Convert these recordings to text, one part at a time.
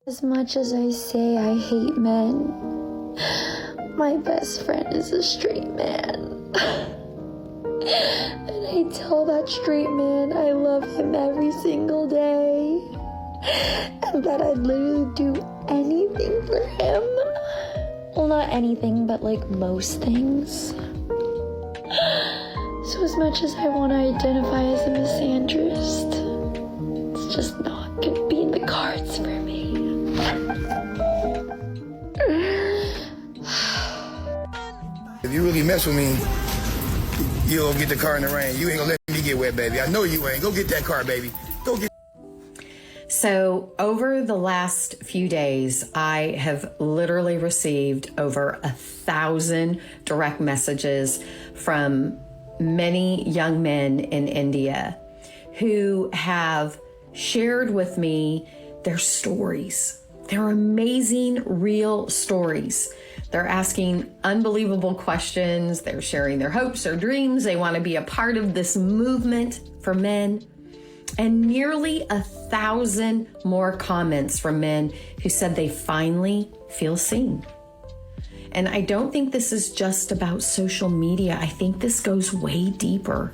As much as I say I hate men, my best friend is a straight man. And I tell that straight man I love him every single day. And that I'd literally do anything for him. Well, not anything, but like most things. So as much as I want to identify as a misandrist, it's just not gonna be in the cards for me. If you really mess with me, you'll get the car in the rain. You ain't gonna let me get wet, baby. I know you ain't. Go get that car, baby. Go get. So over the last few days, I have literally received over 1,000 direct messages from many young men in India who have shared with me their stories. They're amazing, real stories. They're asking unbelievable questions. They're sharing their hopes, their dreams. They want to be a part of this movement for men. And nearly 1,000 more comments from men who said they finally feel seen. And I don't think this is just about social media. I think this goes way deeper.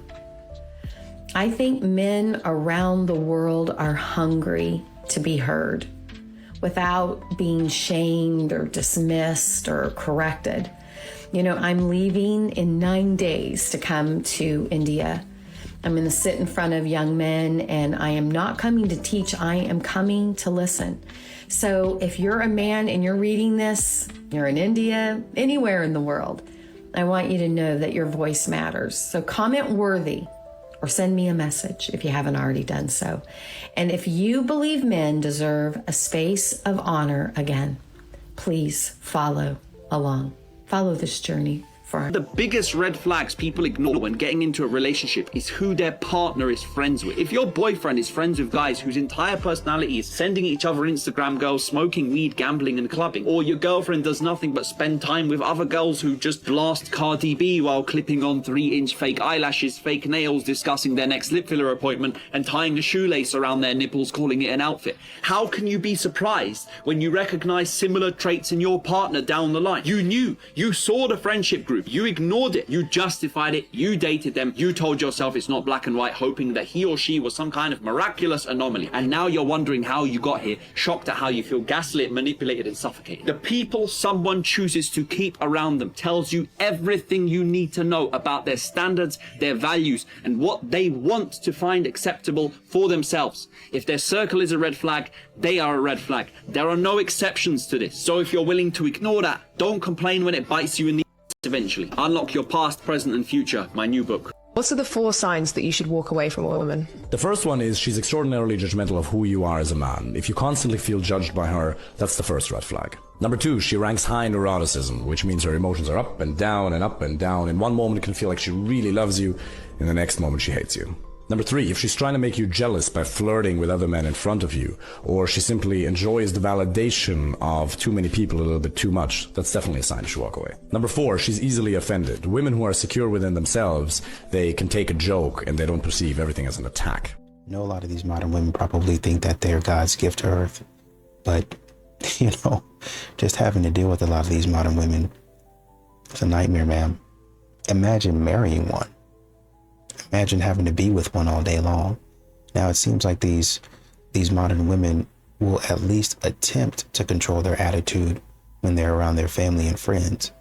I think men around the world are hungry to be heard without being shamed or dismissed or corrected. You know, I'm leaving in 9 days to come to India. I'm going to sit in front of young men, and I am not coming to teach. I am coming to listen. So if you're a man and you're reading this, you're in India, anywhere in the world, I want you to know that your voice matters. So comment worthy or send me a message if you haven't already done so. And if you believe men deserve a space of honor again, please follow along. Follow this journey. The biggest red flags people ignore when getting into a relationship is who their partner is friends with. If your boyfriend is friends with guys whose entire personality is sending each other Instagram girls, smoking weed, gambling and clubbing, or your girlfriend does nothing but spend time with other girls who just blast Cardi B while clipping on 3-inch fake eyelashes, fake nails, discussing their next lip filler appointment and tying a shoelace around their nipples, calling it an outfit, how can you be surprised when you recognize similar traits in your partner down the line? You knew, you saw the friendship group, you ignored it, you justified it, you dated them, you told yourself it's not black and white, hoping that he or she was some kind of miraculous anomaly. And now you're wondering how you got here, shocked at how you feel gaslit, manipulated and suffocated. The people someone chooses to keep around them tells you everything you need to know about their standards, their values, and what they want to find acceptable for themselves. If their circle is a red flag, they are a red flag. There are no exceptions to this. So if you're willing to ignore that, don't complain when it bites you in the eventually. Unlock your past, present and future, my new book. What are the 4 signs that you should walk away from a woman? The first one is she's extraordinarily judgmental of who you are as a man. If you constantly feel judged by her, that's the first red flag. Number 2, she ranks high in neuroticism, which means her emotions are up and down and up and down. In one moment it can feel like she really loves you, in the next moment she hates you. Number 3, if she's trying to make you jealous by flirting with other men in front of you, or she simply enjoys the validation of too many people a little bit too much, that's definitely a sign you should walk away. Number 4, she's easily offended. Women who are secure within themselves, they can take a joke and they don't perceive everything as an attack. You know, a lot of these modern women probably think that they're God's gift to earth, but, you know, just having to deal with a lot of these modern women, it's a nightmare, ma'am. Imagine marrying one. Imagine having to be with one all day long. Now it seems like these modern women will at least attempt to control their attitude when they're around their family and friends.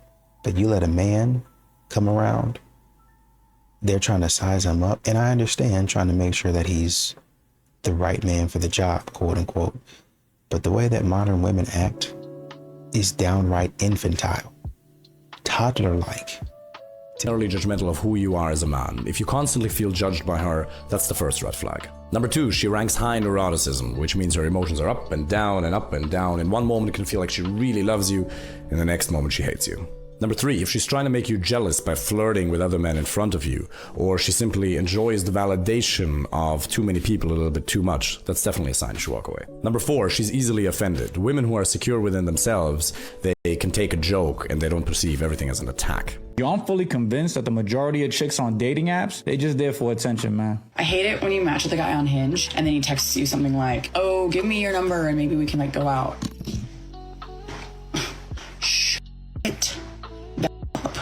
But you let a man come around, they're trying to size him up. And I understand trying to make sure that he's the right man for the job, quote unquote. But the way that modern women act is downright infantile, toddler-like. Generally judgmental of who you are as a man. If you constantly feel judged by her, that's the first red flag. Number 2, she ranks high in neuroticism, which means her emotions are up and down and up and down. In one moment it can feel like she really loves you, in the next moment she hates you. Number 3, if she's trying to make you jealous by flirting with other men in front of you, or she simply enjoys the validation of too many people a little bit too much, that's definitely a sign you should walk away. Number 4, she's easily offended. Women who are secure within themselves, they can take a joke and they don't perceive everything as an attack. I'm fully convinced that the majority of chicks on dating apps, they just there for attention, man. I hate it when you match with a guy on Hinge and then he texts you something like, oh, give me your number and maybe we can like go out. Shit. Up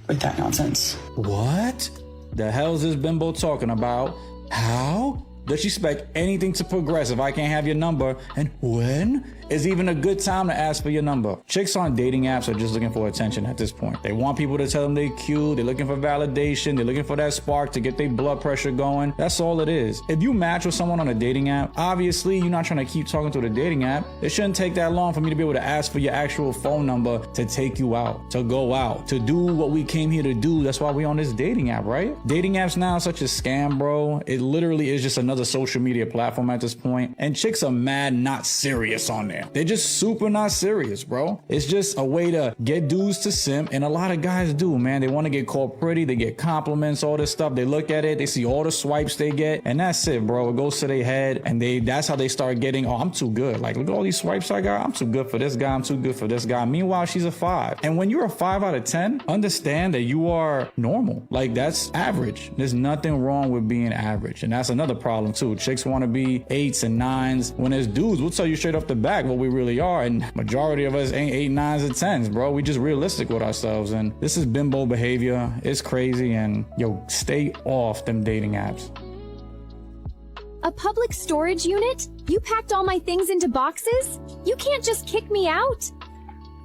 with that nonsense. What the hell is this bimbo talking about? How does she expect anything to progress if I can't have your number? And when is even a good time to ask for your number? Chicks on dating apps are just looking for attention at this point. They want people to tell them they're cute. They're looking for validation. They're looking for that spark to get their blood pressure going. That's all it is. If you match with someone on a dating app, obviously you're not trying to keep talking to the dating app. It shouldn't take that long for me to be able to ask for your actual phone number to take you out, to go out, to do what we came here to do. That's why we on this dating app, right? Dating apps now such as Scam, bro. It literally is just another social media platform at this point. And chicks are mad not serious on there. They're just super not serious, bro. It's just a way to get dudes to simp, and a lot of guys do, man. They want to get called pretty, they get compliments, all this stuff. They look at it, they see all the swipes they get, and that's it, bro. It goes to their head, and that's how they start getting, oh, I'm too good. Like, look at all these swipes I got. I'm too good for this guy. I'm too good for this guy. Meanwhile, she's a 5. And when you're a 5 out of 10, understand that you are normal. Like, that's average. There's nothing wrong with being average. And that's another problem, too. Chicks want to be 8s and 9s. When there's dudes, we'll tell you straight off the back what we really are, and majority of us ain't 8, 9s, and 10s, bro. We just realistic with ourselves, and this is bimbo behavior. It's crazy, and yo, stay off them dating apps. A public storage unit? You packed all my things into boxes? You can't just kick me out.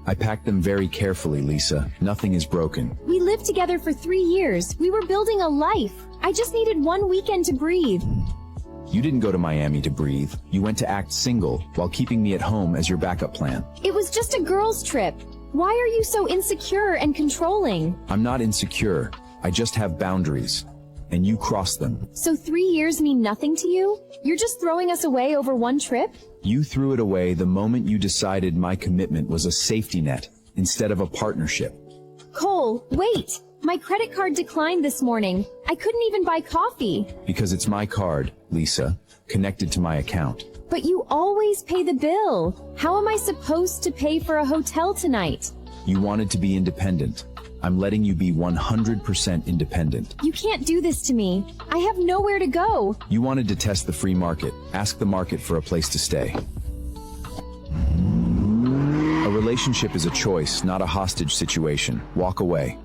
I packed them very carefully, Lisa. Nothing is broken. We lived together for 3 years. We were building a life. I just needed one weekend to breathe. You didn't go to Miami to breathe. You went to act single while keeping me at home as your backup plan. It was just a girls' trip. Why are you so insecure and controlling? I'm not insecure. I just have boundaries. And you crossed them. So 3 years mean nothing to you? You're just throwing us away over one trip? You threw it away the moment you decided my commitment was a safety net instead of a partnership. Cole, wait! My credit card declined this morning. I couldn't even buy coffee. Because it's my card, Lisa, connected to my account. But you always pay the bill. How am I supposed to pay for a hotel tonight? You wanted to be independent. I'm letting you be 100% independent. You can't do this to me. I have nowhere to go. You wanted to test the free market. Ask the market for a place to stay. A relationship is a choice, not a hostage situation. Walk away.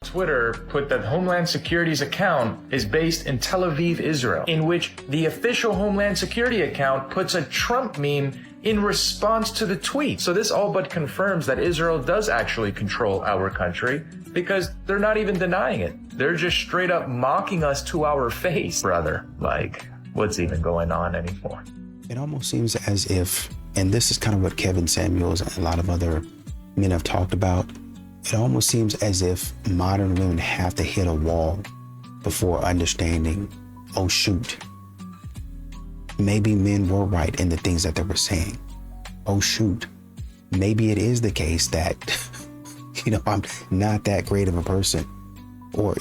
Twitter put that Homeland Security's account is based in Tel Aviv, Israel, in which the official Homeland Security account puts a Trump meme in response to the tweet. So this all but confirms that Israel does actually control our country, because they're not even denying it. They're just straight up mocking us to our face, brother. Like, what's even going on anymore? It almost seems as if, and this is kind of what Kevin Samuels and a lot of other men have talked about, it almost seems as if modern women have to hit a wall before understanding, oh shoot, maybe men were right in the things that they were saying. Oh shoot, maybe it is the case that, I'm not that great of a person. Or,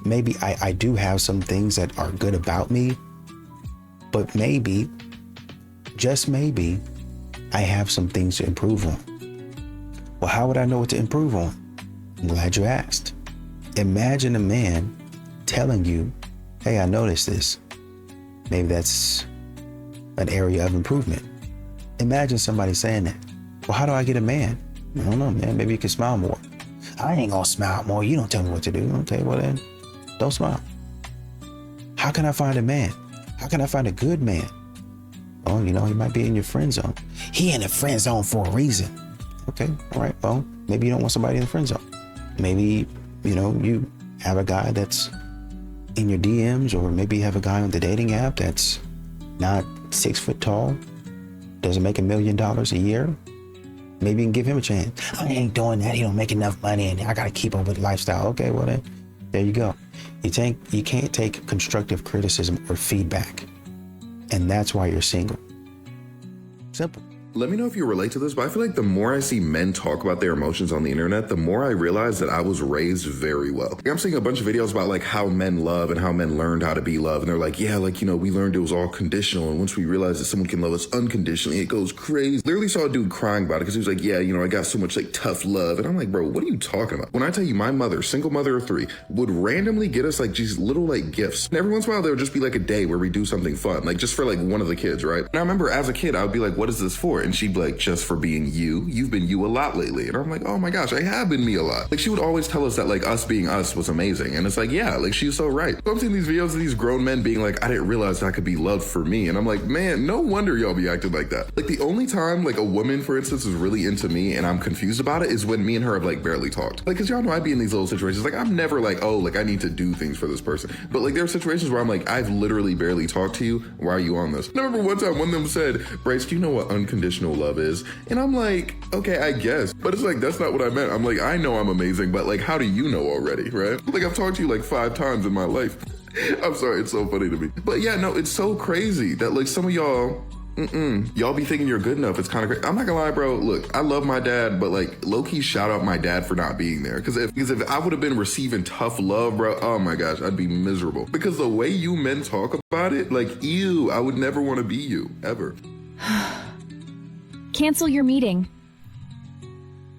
maybe I do have some things that are good about me, but maybe, just maybe, I have some things to improve on. Well, how would I know what to improve on? I'm glad you asked. Imagine a man telling you, hey, I noticed this. Maybe that's an area of improvement. Imagine somebody saying that. Well, how do I get a man? I don't know, man. Maybe you can smile more. I ain't gonna smile more. You don't tell me what to do. Okay, well then, don't smile. How can I find a man? How can I find a good man? Oh, he might be in your friend zone. He in the friend zone for a reason. Okay, all right, well, maybe you don't want somebody in the friend zone. Maybe, you have a guy that's in your DMs, or maybe you have a guy on the dating app that's not 6 foot tall, doesn't make $1 million a year. Maybe you can give him a chance. I ain't doing that. He don't make enough money and I got to keep up with the lifestyle. Okay, well then, there you go. You can't take constructive criticism or feedback. And that's why you're single. Simple. Let me know if you relate to this, but I feel like the more I see men talk about their emotions on the internet, the more I realize that I was raised very well. Like, I'm seeing a bunch of videos about like how men love and how men learned how to be loved. And they're like, yeah, like, you know, we learned it was all conditional. And once we realized that someone can love us unconditionally, it goes crazy. Literally saw a dude crying about it because he was like, yeah, you know, I got so much like tough love. And I'm like, bro, what are you talking about? When I tell you my mother, single mother of 3, would randomly get us like these little like gifts. And every once in a while, there would just be like a day where we do something fun, like just for like one of the kids, right? And I remember as a kid, I would be like, what is this for? And she'd be like, just for being you. You've been you a lot lately. And I'm like, oh my gosh, I have been me a lot. Like she would always tell us that like us being us was amazing. And it's like, yeah, like she's so right. So I'm seeing these videos of these grown men being like, I didn't realize I could be loved for me. And I'm like, man, no wonder y'all be acting like that. Like the only time like a woman, for instance, is really into me and I'm confused about it is when me and her have like barely talked. Like, cause y'all know I'd be in these little situations. Like I'm never like, oh, like I need to do things for this person. But like there are situations where I'm like, I've literally barely talked to you. Why are you on this? And I remember one time one of them said, Bryce, do you know what unconditional love is? And I'm like, okay, I guess. But it's like, that's not what I meant. I'm like, I know I'm amazing, but like, how do you know already, right? Like I've talked to you like 5 times in my life. I'm sorry, it's so funny to me. But yeah, no, it's so crazy that like some of y'all, y'all be thinking you're good enough. It's kind of crazy. I'm not gonna lie, bro. Look, I love my dad, but like low-key shout out my dad for not being there. Because if I would have been receiving tough love, bro, oh my gosh, I'd be miserable. Because the way you men talk about it, like, ew, I would never want to be you, ever. Cancel your meeting.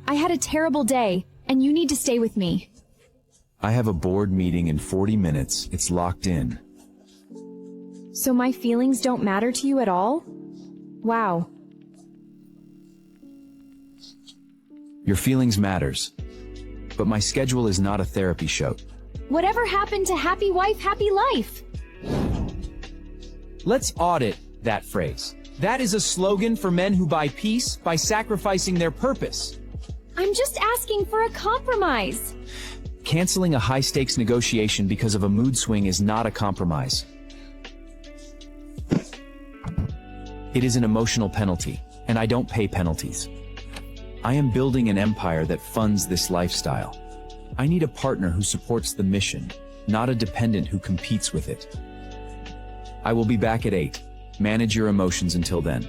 I had a terrible day, and you need to stay with me. I have a board meeting in 40 minutes. It's locked in. So my feelings don't matter to you at all? Wow. Your feelings matters, but my schedule is not a therapy show. Whatever happened to happy wife, happy life? Let's audit that phrase. That is a slogan for men who buy peace by sacrificing their purpose. I'm just asking for a compromise. Canceling a high-stakes negotiation because of a mood swing is not a compromise. It is an emotional penalty, and I don't pay penalties. I am building an empire that funds this lifestyle. I need a partner who supports the mission, not a dependent who competes with it. I will be back at 8. Manage your emotions until then.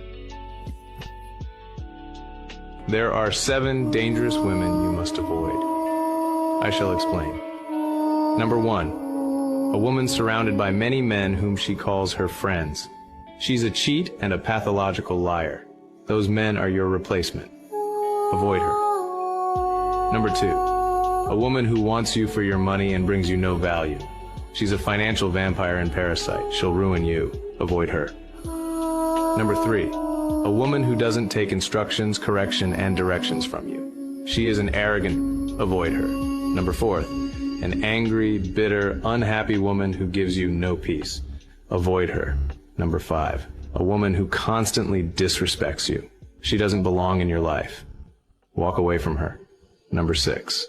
There are 7 dangerous women you must avoid. I shall explain. Number 1, a woman surrounded by many men whom she calls her friends. She's a cheat and a pathological liar. Those men are your replacement. Avoid her. Number 2, a woman who wants you for your money and brings you no value. She's a financial vampire and parasite. She'll ruin you. Avoid her. Number 3, a woman who doesn't take instructions, correction, and directions from you. She is an arrogant. Avoid her. Number 4, an angry, bitter, unhappy woman who gives you no peace. Avoid her. Number 5, a woman who constantly disrespects you. She doesn't belong in your life. Walk away from her. Number 6,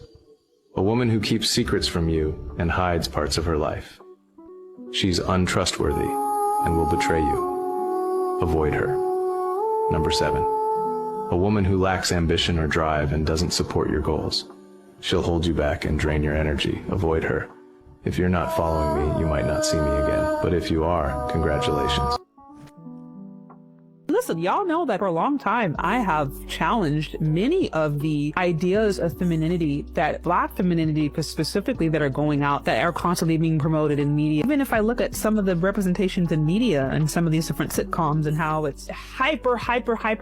a woman who keeps secrets from you and hides parts of her life. She's untrustworthy and will betray you. Avoid her. Number 7, a woman who lacks ambition or drive and doesn't support your goals. She'll hold you back and drain your energy. Avoid her. If you're not following me, you might not see me again. But if you are, congratulations. Listen, y'all know that for a long time, I have challenged many of the ideas of femininity, that Black femininity specifically, that are going out, that are constantly being promoted in media. Even if I look at some of the representations in media and some of these different sitcoms and how it's hyper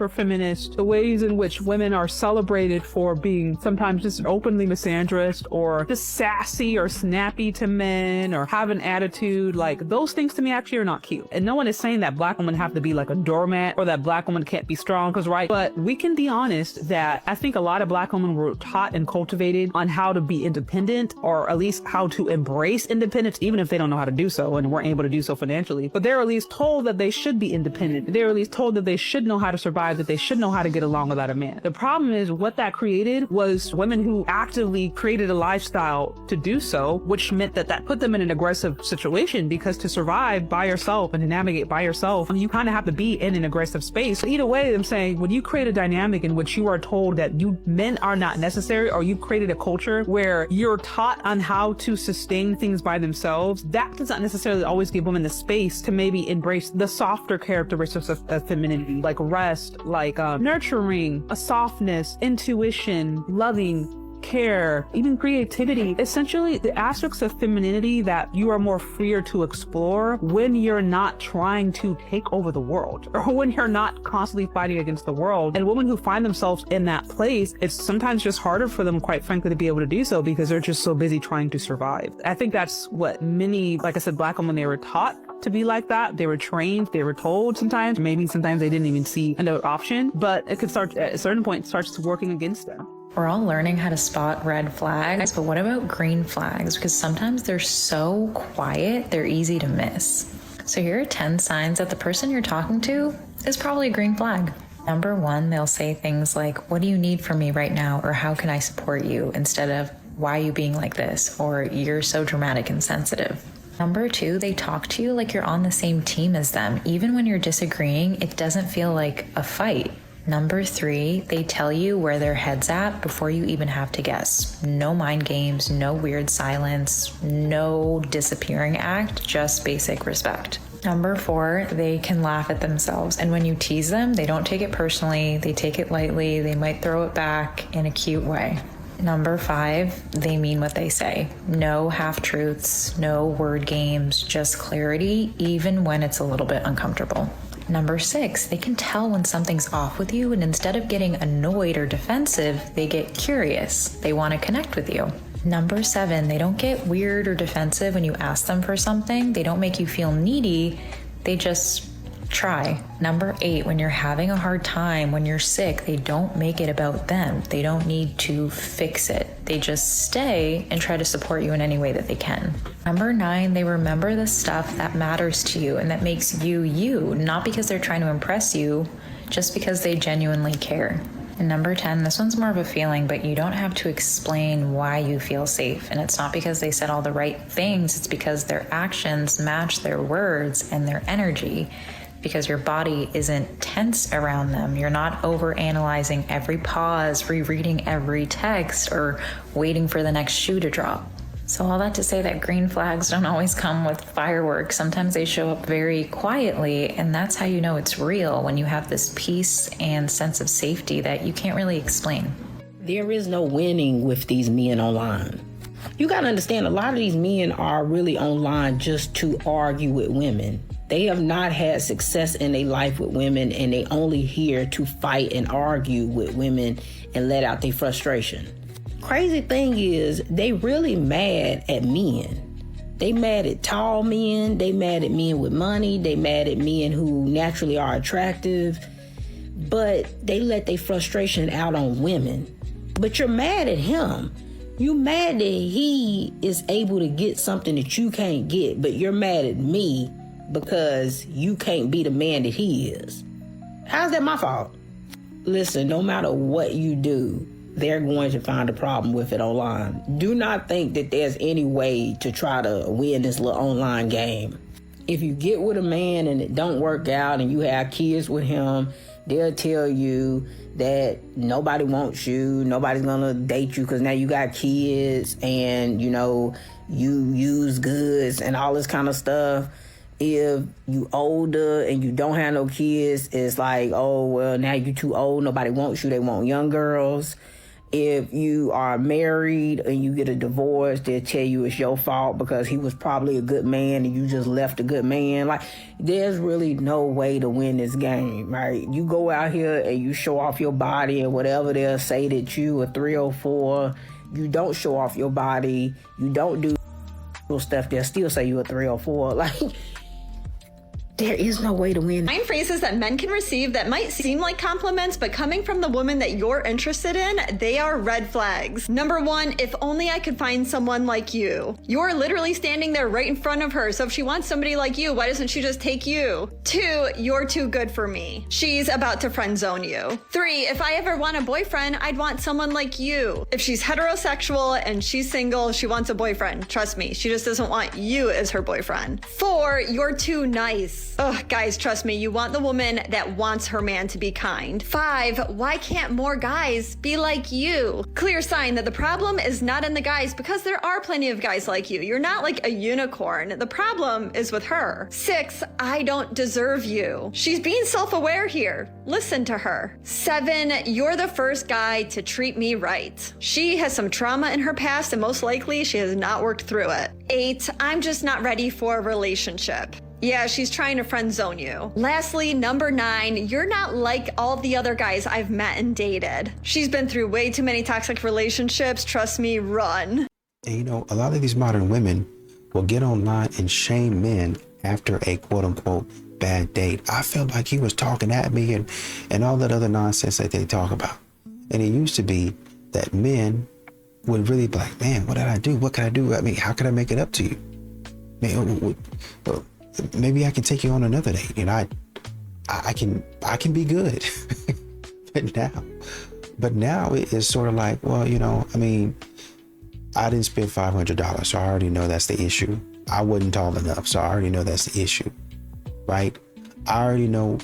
feminist, the ways in which women are celebrated for being sometimes just openly misandrist or just sassy or snappy to men or have an attitude, like those things to me actually are not cute. And no one is saying that Black women have to be like a doormat or that Black women can't be strong, because right, but we can be honest that I think a lot of Black women were taught and cultivated on how to be independent, or at least how to embrace independence, even if they don't know how to do so and weren't able to do so financially. But they're at least told that they should be independent. They're at least told that they should know how to survive, that they should know how to get along without a man. The problem is what that created was women who actively created a lifestyle to do so, which meant that that put them in an aggressive situation, because to survive by yourself and to navigate by yourself, you kind of have to be in an aggressive space. Either way, I'm saying when you create a dynamic in which you are told that men are not necessary, or you've created a culture where you're taught on how to sustain things by themselves, that does not necessarily always give women the space to maybe embrace the softer characteristics of femininity, like rest, like nurturing, a softness, intuition, loving, care, even creativity. Essentially, the aspects of femininity that you are more freer to explore when you're not trying to take over the world, or when you're not constantly fighting against the world. And women who find themselves in that place, it's sometimes just harder for them, quite frankly, to be able to do so because they're just so busy trying to survive. I think that's what many, like I said, Black women, they were taught to be like that. They were trained, they were told sometimes, maybe sometimes they didn't even see another option, but it could start at a certain point, it starts working against them. We're all learning how to spot red flags, but what about green flags? Because sometimes they're so quiet, they're easy to miss. So here are 10 signs that the person you're talking to is probably a green flag. Number 1, they'll say things like, "What do you need from me right now?" or "How can I support you?" instead of "Why are you being like this?" or "You're so dramatic and sensitive." Number 2, they talk to you like you're on the same team as them. Even when you're disagreeing, it doesn't feel like a fight. Number 3, they tell you where their head's at before you even have to guess. No mind games, no weird silence, no disappearing act, just basic respect. Number 4, they can laugh at themselves. And when you tease them, they don't take it personally, they take it lightly, they might throw it back in a cute way. Number 5, they mean what they say. No half-truths, no word games, just clarity, even when it's a little bit uncomfortable. Number 6, they can tell when something's off with you, and instead of getting annoyed or defensive, they get curious. They want to connect with you. Number 7, they don't get weird or defensive when you ask them for something. They don't make you feel needy. They just try. Number 8, when you're having a hard time, when you're sick, they don't make it about them. They don't need to fix it. They just stay and try to support you in any way that they can. Number 9, they remember the stuff that matters to you and that makes you you, not because they're trying to impress you, just because they genuinely care. And number 10, this one's more of a feeling, but you don't have to explain why you feel safe. And it's not because they said all the right things, it's because their actions match their words and their energy. Because your body isn't tense around them. You're not over-analyzing every pause, rereading every text, or waiting for the next shoe to drop. So all that to say that green flags don't always come with fireworks. Sometimes they show up very quietly, and that's how you know it's real, when you have this peace and sense of safety that you can't really explain. There is no winning with these men online. You gotta understand, a lot of these men are really online just to argue with women. They have not had success in their life with women, and they only here to fight and argue with women and let out their frustration. Crazy thing is, they really mad at men. They mad at tall men, they mad at men with money, they mad at men who naturally are attractive, but they let their frustration out on women. But you're mad at him. You mad that he is able to get something that you can't get, but you're mad at me because you can't be the man that he is. How's that my fault? Listen, no matter what you do, they're going to find a problem with it online. Do not think that there's any way to try to win this little online game. If you get with a man and it don't work out and you have kids with him, they'll tell you that nobody wants you, nobody's gonna date you because now you got kids and, you know, you use goods and all this kind of stuff. If you older and you don't have no kids, it's like, oh, well, now you too old, nobody wants you, they want young girls. If you are married and you get a divorce, they'll tell you it's your fault because he was probably a good man and you just left a good man. Like, there's really no way to win this game, right? You go out here and you show off your body and whatever they'll say that you a 304, you don't show off your body, you don't do stuff, they'll still say you a 304. Like, there is no way to win. 9 phrases that men can receive that might seem like compliments, but coming from the woman that you're interested in, they are red flags. Number 1, if only I could find someone like you. You're literally standing there right in front of her, so if she wants somebody like you, why doesn't she just take you? 2, you're too good for me. She's about to friend zone you. 3, if I ever want a boyfriend, I'd want someone like you. If she's heterosexual and she's single, she wants a boyfriend. Trust me, she just doesn't want you as her boyfriend. 4, you're too nice. 6. Ugh, guys, trust me, you want the woman that wants her man to be kind. 5, why can't more guys be like you? Clear sign that the problem is not in the guys, because there are plenty of guys like you. You're not like a unicorn. The problem is with her. 6, I don't deserve you. She's being self-aware here. Listen to her. 7, you're the first guy to treat me right. She has some trauma in her past and most likely she has not worked through it. 8, I'm just not ready for a relationship. Yeah, she's trying to friend zone you. Lastly, number 9, you're not like all the other guys I've met and dated. She's been through way too many toxic relationships. Trust me, run. And you know, a lot of these modern women will get online and shame men after a quote unquote bad date. I felt like he was talking at me and all that other nonsense that they talk about. And it used to be that men would really be like, man, what did I do? What can I do? I mean, how can I make it up to you? Maybe I can take you on another date. You know, I can be good. but now it is sort of like, well, you know, I mean, I didn't spend $500, so I already know that's the issue. I wasn't tall enough, so I already know that's the issue, right? I already know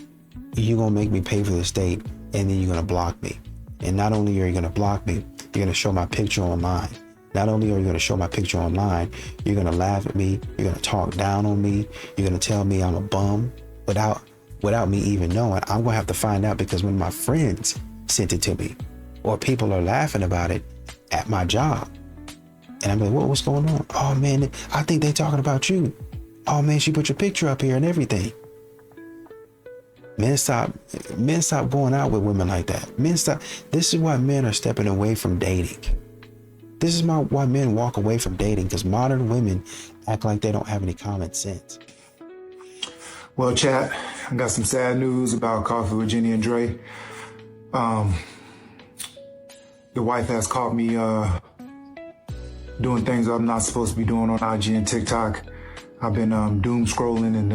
you're gonna make me pay for this date, and then you're gonna block me. And not only are you gonna block me, you're gonna show my picture online. Not only are you gonna show my picture online, you're gonna laugh at me, you're gonna talk down on me, you're gonna tell me I'm a bum without me even knowing. I'm gonna have to find out because when my friends sent it to me, or people are laughing about it at my job. And I'm like, what's going on? Oh man, I think they're talking about you. Oh man, she put your picture up here and everything. Men stop going out with women like that. This is why men are stepping away from dating. This is why men walk away from dating, because modern women act like they don't have any common sense. Well, chat, I got some sad news about Coffee with Jenny and Dre. The wife has caught me doing things I'm not supposed to be doing on IG and TikTok. I've been doom scrolling and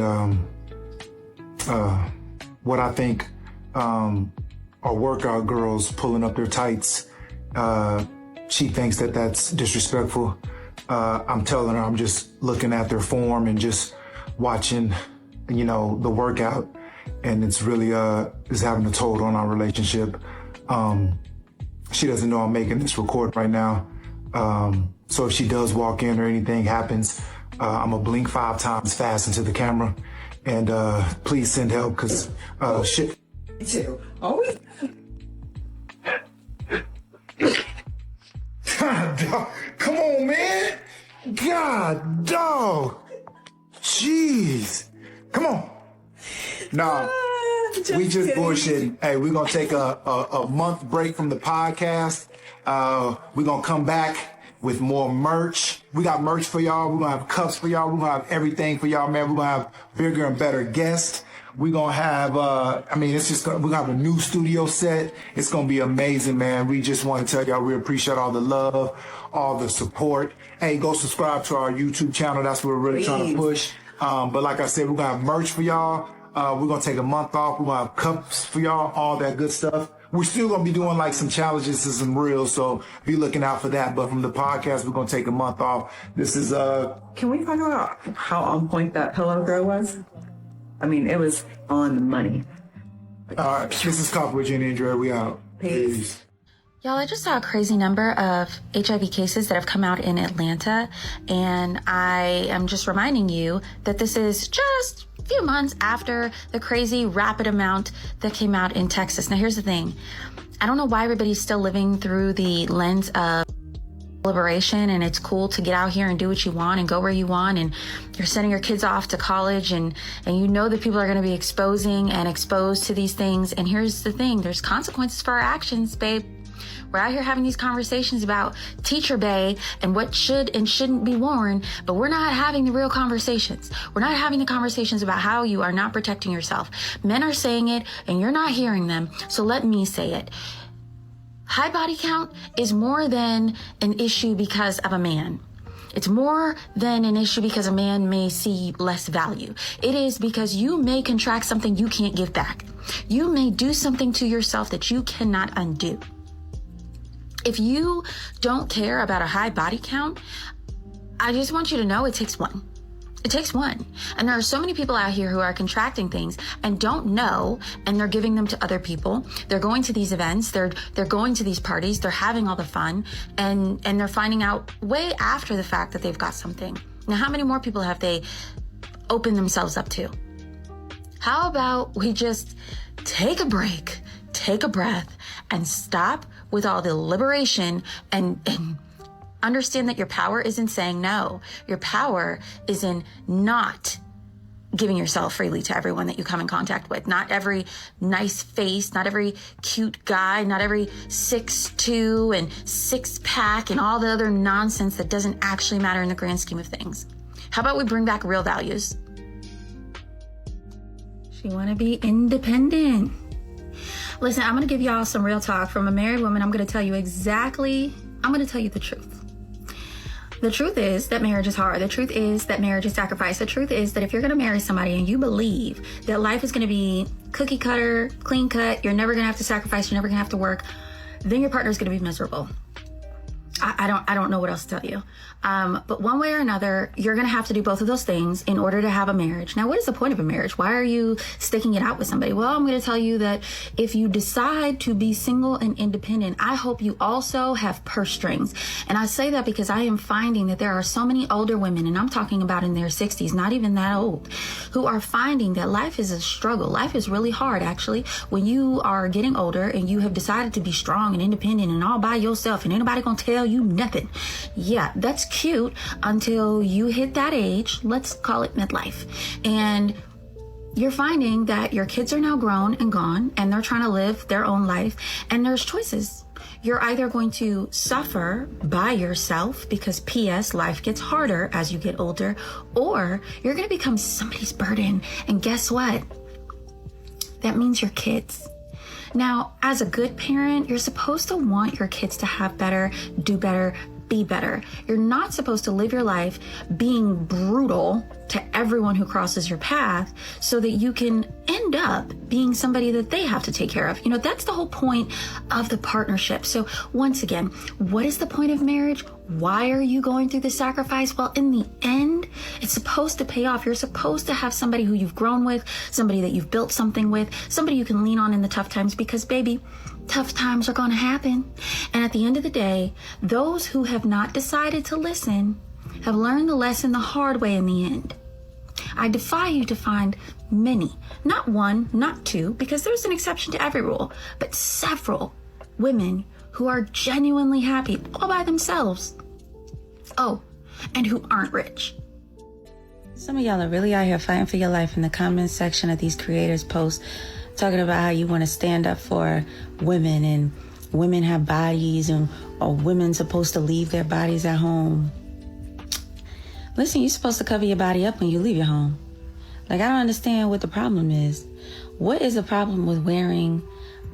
what I think are workout girls pulling up their tights. She thinks that that's disrespectful. I'm telling her I'm just looking at their form and just watching, you know, the workout, and it's really is having a toll on our relationship. She doesn't know I'm making this record right now. So if she does walk in or anything happens, I'm gonna blink 5 times fast into the camera, and please send help, because shit. Me too. Always. God, dog. Come on, man. God, dog. Jeez. Come on. No, we just bullshitting. Hey, we're going to take a month break from the podcast. We're going to come back with more merch. We got merch for y'all. We're going to have cups for y'all. We're going to have everything for y'all, man. We're going to have bigger and better guests. We're going to have, we're going to have a new studio set. It's going to be amazing, man. We just want to tell y'all we appreciate all the love, all the support. Hey, go subscribe to our YouTube channel. That's what we're really trying to push. But like I said, we're going to have merch for y'all. We're going to take a month off. We're going to have cups for y'all, all that good stuff. We're still going to be doing like some challenges and some reels, so be looking out for that. But from the podcast, we're going to take a month off. This is, Can we talk about how on point that pillow girl was? I mean, it was on the money. All right, this is Coffee with Jenny and Dre. We out. Peace. Y'all, I just saw a crazy number of HIV cases that have come out in Atlanta, and I am just reminding you that this is just a few months after the crazy rapid amount that came out in Texas. Now, here's the thing. I don't know why everybody's still living through the lens of liberation, and it's cool to get out here and do what you want and go where you want, and you're sending your kids off to college, and you know that people are going to be exposed to these things. And here's the thing, there's consequences for our actions, babe. We're out here having these conversations about teacher bay and what should and shouldn't be worn, but we're not having the real conversations. We're not having the conversations about how you are not protecting yourself. Men are saying it and you're not hearing them, so let me say it. High body count is more than an issue because of a man. It's more than an issue because a man may see less value. It is because you may contract something you can't give back. You may do something to yourself that you cannot undo. If you don't care about a high body count, I just want you to know it takes one. It takes one. And there are so many people out here who are contracting things and don't know, and they're giving them to other people. They're going to these events, they're going to these parties, they're having all the fun, and they're finding out way after the fact that they've got something. Now, how many more people have they opened themselves up to? How about we just take a break, take a breath, and stop with all the liberation and understand that your power is in saying no. Your power is in not giving yourself freely to everyone that you come in contact with. Not every nice face, not every cute guy, not every 6'2" and 6-pack and all the other nonsense that doesn't actually matter in the grand scheme of things. How about we bring back real values? She want to be independent. Listen, I'm going to give y'all some real talk from a married woman. I'm going to tell you the truth. The truth is that marriage is hard. The truth is that marriage is sacrifice. The truth is that if you're going to marry somebody and you believe that life is going to be cookie cutter, clean cut, you're never going to have to sacrifice, you're never going to have to work, then your partner is going to be miserable. I don't know what else to tell you. But one way or another, you're going to have to do both of those things in order to have a marriage. Now, what is the point of a marriage? Why are you sticking it out with somebody? Well, I'm going to tell you that if you decide to be single and independent, I hope you also have purse strings. And I say that because I am finding that there are so many older women, and I'm talking about in their 60s, not even that old, who are finding that life is a struggle. Life is really hard, actually, when you are getting older and you have decided to be strong and independent and all by yourself and ain't nobody going to tell you nothing. Yeah, that's cute until you hit that age, let's call it midlife, and you're finding that your kids are now grown and gone and they're trying to live their own life, and there's choices. You're either going to suffer by yourself because P.S. life gets harder as you get older, or you're going to become somebody's burden, and guess what? That means your kids. Now, as a good parent, you're supposed to want your kids to have better, do better, be better. You're not supposed to live your life being brutal to everyone who crosses your path so that you can end up being somebody that they have to take care of. You know, that's the whole point of the partnership. So once again, what is the point of marriage? Why are you going through the sacrifice? Well, in the end, it's supposed to pay off. You're supposed to have somebody who you've grown with, somebody that you've built something with, somebody you can lean on in the tough times, because baby, tough times are going to happen. And at the end of the day, those who have not decided to listen have learned the lesson the hard way in the end. I defy you to find many, not one, not two, because there's an exception to every rule, but several women who are genuinely happy all by themselves. Oh, and who aren't rich. Some of y'all are really out here fighting for your life in the comments section of these creators' posts, talking about how you want to stand up for women and women have bodies and are women supposed to leave their bodies at home. Listen, you're supposed to cover your body up when you leave your home. Like, I don't understand what the problem is. What is the problem with wearing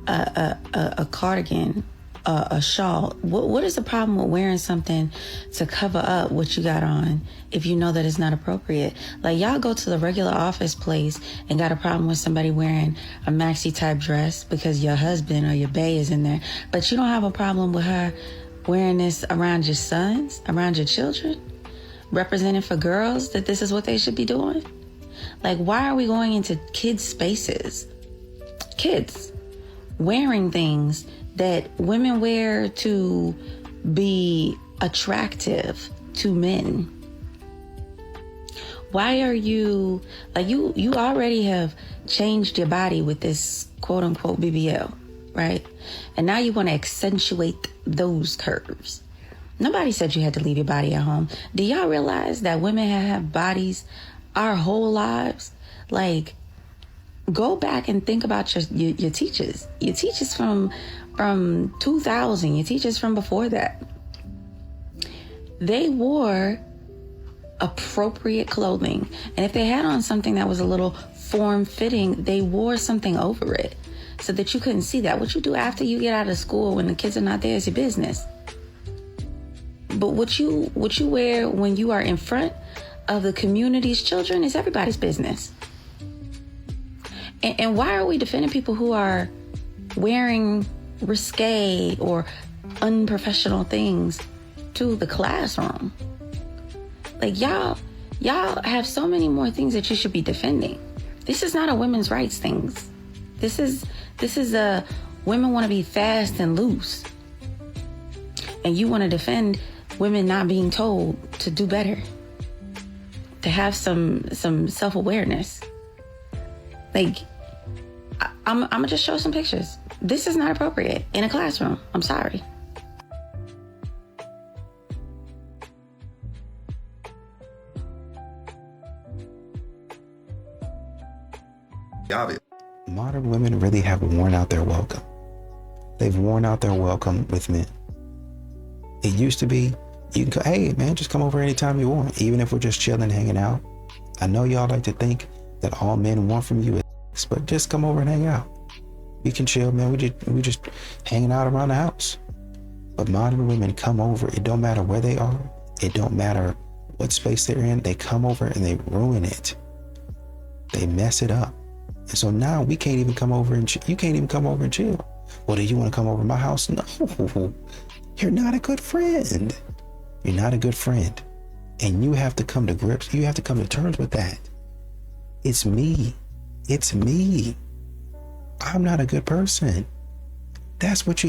a cardigan, a shawl? What is the problem with wearing something to cover up what you got on if you know that it's not appropriate? Like, y'all go to the regular office place and got a problem with somebody wearing a maxi type dress because your husband or your bae is in there, but you don't have a problem with her wearing this around your sons, around your children, representing for girls that this is what they should be doing? Like, why are we going into kids' spaces? Kids wearing things that women wear to be attractive to men. Why are you, like, you already have changed your body with this quote unquote BBL, right? And now you want to accentuate those curves. Nobody said you had to leave your body at home. Do y'all realize that women have bodies our whole lives? Like, go back and think about your teachers. Your teachers from 2000, your teachers from before that. They wore appropriate clothing. And if they had on something that was a little form-fitting, they wore something over it so that you couldn't see that. What you do after you get out of school when the kids are not there is your business. But what you wear when you are in front of the community's children is everybody's business. And why are we defending people who are wearing risque or unprofessional things to the classroom? Like, y'all Y'all have so many more things that you should be defending. This is not a women's rights thing. This is a women want to be fast and loose. And you want to defend women not being told to do better. To have some self-awareness. Like, I'm gonna just show some pictures. This is not appropriate in a classroom. I'm sorry. Modern women really have worn out their welcome. They've worn out their welcome with men. It used to be, you can go, hey man, just come over anytime you want, even if we're just chilling, hanging out. I know y'all like to think that all men want from you is, but just come over and hang out. We can chill, man. We just hanging out around the house. But modern women come over. It don't matter where they are. It don't matter what space they're in. They come over and they ruin it. They mess it up. And so now we can't even come over and you can't even come over and chill. Well, do you want to come over to my house? No, you're not a good friend. You're not a good friend. And you have to come to grips. You have to come to terms with that. It's me. It's me. I'm not a good person. That's what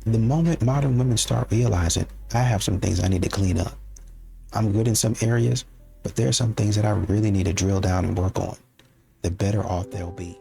the moment modern women start realizing, I have some things I need to clean up. I'm good in some areas, but there are some things that I really need to drill down and work on. The better off they'll be.